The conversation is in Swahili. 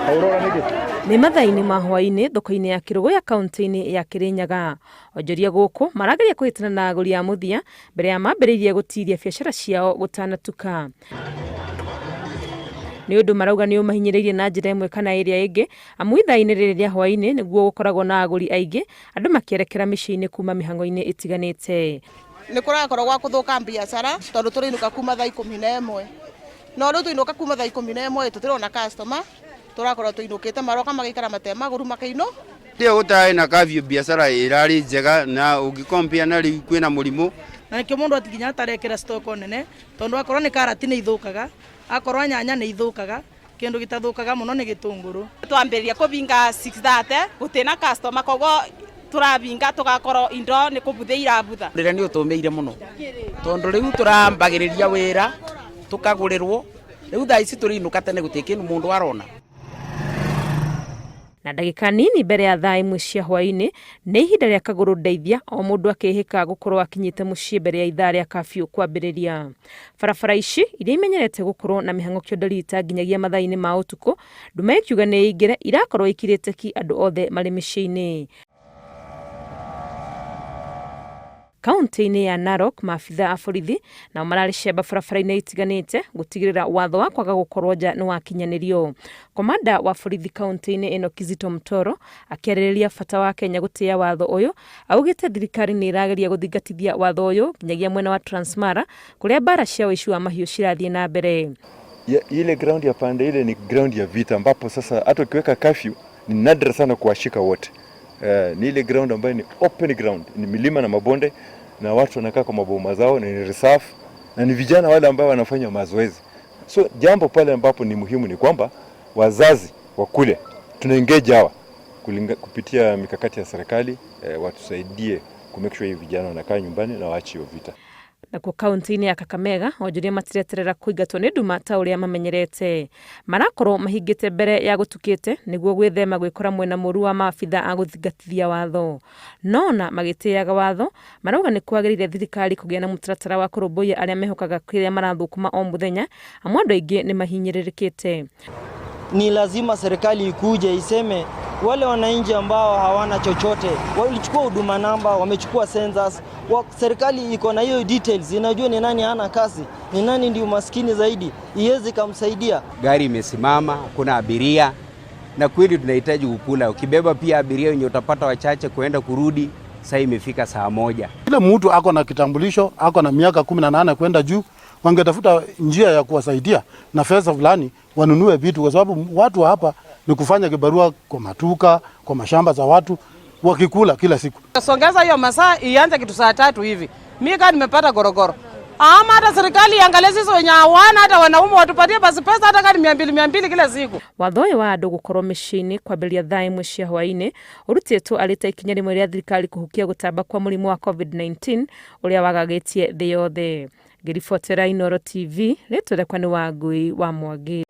Nĩ mathaa-inĩ ma hwainĩ thoko-inĩ ya Kĩrũgũ ya kaunti-inĩ ya Kirinyaga. Onjoria gũkũ marageria kũhĩtana na agũri a mũthia mbere ya mambĩrĩirie gũtiria biacara ciao gũtanatuka. Nĩ ũndũ marauga nĩ ũmahinyĩrĩirie na njĩra ĩmwe kana ĩrĩa ĩngĩ, amu ithaa-inĩ rĩrĩ rĩa hwainĩ nĩguo gũkoragwo na agũri aingĩ, andũ makĩerekera mĩciĩ-inĩ kuma mĩhang'o-inĩ ĩtiganĩte. Nĩ kũrakorwo gwa kũthũka biacara tondũ tũrĩinũka kuma thaa 11. No rĩu tũinũka kuma thaa 11 tũtirona customer, tũrakorwo tũinũkĩte maroka magĩikara matemagũru makaino. Ndio gũtarĩ na curfew biacara ĩrarĩ njega na ũngĩkompia na rĩu kwĩna mũrimũ. Na nĩkĩo mũndũ atiginya atarekera stock nene tondũ akorwo nĩ karati nĩ ithũkaga, akorwo nyanya nĩ ithũkaga, kĩndũ gĩtathũkaga mũno nĩ gĩtũngũrũ. Twambĩrĩria kũbinga 6:30 gũtĩna customer koguo turabinga tugakorwo indo nĩ kũbuthe irabutha. Rĩrĩa nĩ ũtũmĩire mũno tondũ rĩu turambagĩrĩria wĩra tukagũrĩrwo, rĩu thaa ici tũrĩinũka tene gũtirĩ kĩndũ mũndũ arona. Na ndagĩka nini mbere ya thaa 1 cia hwainĩ nĩ ihinda rĩa kagũrũ ndeithia, o mũndũ akĩhĩka gũkorwo akinyĩte mũciĩ mbere ya ithaa rĩa curfew kwambĩrĩria. Barabara ici iria imenyerete gũkorwo na mĩhang'o kĩondarita nginyagia mathaa-inĩ ma ũtukũ, nduma ikiuga nĩ ingĩre irakorwo ikirĩte ki andũ othe marĩ mĩciĩ-inĩ. Kaunti-inĩ ya Narok, maabitha a borithi nao mararĩ cemba barabara-inĩ itiganĩte gũtigĩrĩra watho wa kwaga gũkorwo nja nĩ wakinyanĩrio. Komanda wa borithi kaunti-inĩ ĩno Kizito Mtoro akĩarĩrĩria bata wa Kenya gũtĩa watho ũyũ, augĩte thirikari nĩ ĩrageria gũthingatithia watho ũyũ nginyagia mwena wa Transmara kũrĩa mbara cia ũici wa mahiũ cirathiĩ na mbere. Ile ground ya pande ile ni ground ya vita ambapo sasa hata ukiweka curfew ni nadra sana kuwashika wote. Ni ile ground ambayo ni open ground, ni milima na mabonde na watu wanakaa kwa maboma zao, ni reserve na ni vijana wale ambao wanafanya mazoezi. So jambo pale ambapo ni muhimu ni kwamba wazazi wa kule tunaengage hawa kupitia mikakati ya serikali, watusaidie kumake sure vijana wanakaa nyumbani na waache hiyo vita. Na kwa kaunti-inĩ ya Kakamega onjoria matireterera kũingatwo nĩ nduma ta ũrĩa mamenyerete. Marakorwo mahingĩte mbere ya gũtukĩte nĩguo gwĩthema gwĩkora mwena mũru wa maabitha a gũthingatithia watho. Nona magĩtĩaga watho marauga nĩ kwagĩrĩire thirikari kũgĩa na mũtaratara wa kũrũmbũiya arĩa mehokaga kĩrĩa marathũkũma o mũthenya, amu andũ aingĩ nĩ mahinyĩrĩrĩkĩte. Ni lazima serikali ikuje iseme wale wananchi ambao hawana chochote, walichukua huduma namba, wamechukua census, serikali iko na hiyo details, inajua ni nani hana kazi, ni nani ndio maskini zaidi, iweze kumsaidia. Gari imesimama, kuna abiria na kweli tunahitaji kukula. Ukibeba pia abiria wenye utapata wachache kuenda kurudi, sasa imefika saa 1. Kila mtu ako na kitambulisho, ako na miaka 18 kwenda juu, wangetafuta njia ya kuwasaidia na pesa fulani wanunue vitu, kwa sababu watu hapa ni kufanya kibarua kwa matuka, kwa mashamba za watu, wakikula kila siku. Songeza hiyo masaa ianze kitu saa 3 hivi. Mimi kama nimepata gorogoro. Ama hata serikali iangalie sisi wenye hawana, hata wanaume watupatie basi pesa hata kama 200 kila siku. Watho ũyũ wa andũ gũkorwo mĩciĩ-inĩ kwambĩrĩria thaa 1 cia hwainĩ ũrutĩtwo arĩ ta ikinya rĩmwe rĩa thirikari kũhukia gũtamba kwa mũrimũ wa COVID-19 ũrĩa wagagĩtie thĩ yothe. Ngĩribotera Inooro TV, rĩtwa rĩakwa nĩ Wangui wa Mwangi.